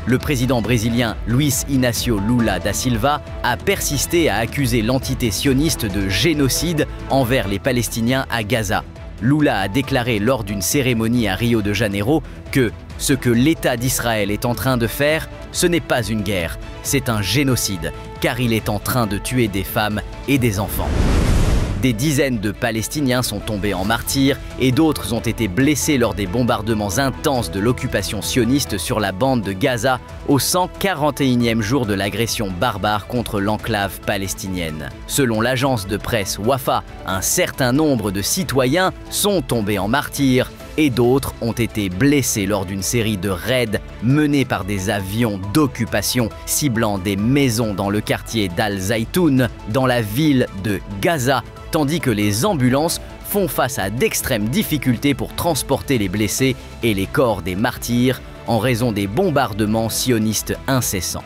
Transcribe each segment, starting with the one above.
Le président brésilien Luiz Inácio Lula da Silva a persisté à accuser l'entité sioniste de génocide envers les Palestiniens à Gaza. Lula a déclaré lors d'une cérémonie à Rio de Janeiro que ce que l'État d'Israël est en train de faire, ce n'est pas une guerre, c'est un génocide, car il est en train de tuer des femmes et des enfants. Des dizaines de Palestiniens sont tombés en martyrs et d'autres ont été blessés lors des bombardements intenses de l'occupation sioniste sur la bande de Gaza au 141e jour de l'agression barbare contre l'enclave palestinienne. Selon l'agence de presse Wafa, un certain nombre de citoyens sont tombés en martyrs et d'autres ont été blessés lors d'une série de raids menés par des avions d'occupation ciblant des maisons dans le quartier d'Al-Zaitoun, dans la ville de Gaza, tandis que les ambulances font face à d'extrêmes difficultés pour transporter les blessés et les corps des martyrs en raison des bombardements sionistes incessants.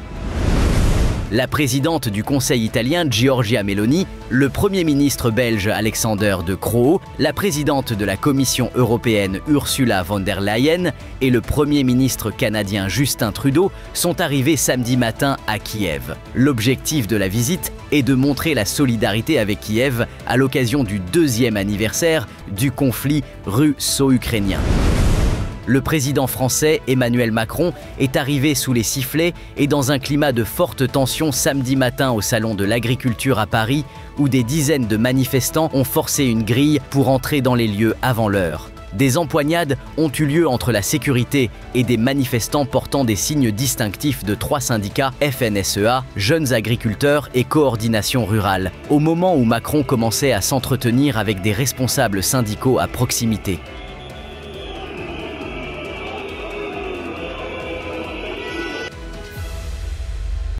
La présidente du Conseil italien Giorgia Meloni, le Premier ministre belge Alexander De Croo, la présidente de la Commission européenne Ursula von der Leyen et le Premier ministre canadien Justin Trudeau sont arrivés samedi matin à Kiev. L'objectif de la visite est de montrer la solidarité avec Kiev à l'occasion du 2e anniversaire du conflit russo-ukrainien. Le président français Emmanuel Macron est arrivé sous les sifflets et dans un climat de forte tension samedi matin au Salon de l'Agriculture à Paris, où des dizaines de manifestants ont forcé une grille pour entrer dans les lieux avant l'heure. Des empoignades ont eu lieu entre la sécurité et des manifestants portant des signes distinctifs de 3 syndicats FNSEA, Jeunes Agriculteurs et Coordination Rurale, au moment où Macron commençait à s'entretenir avec des responsables syndicaux à proximité.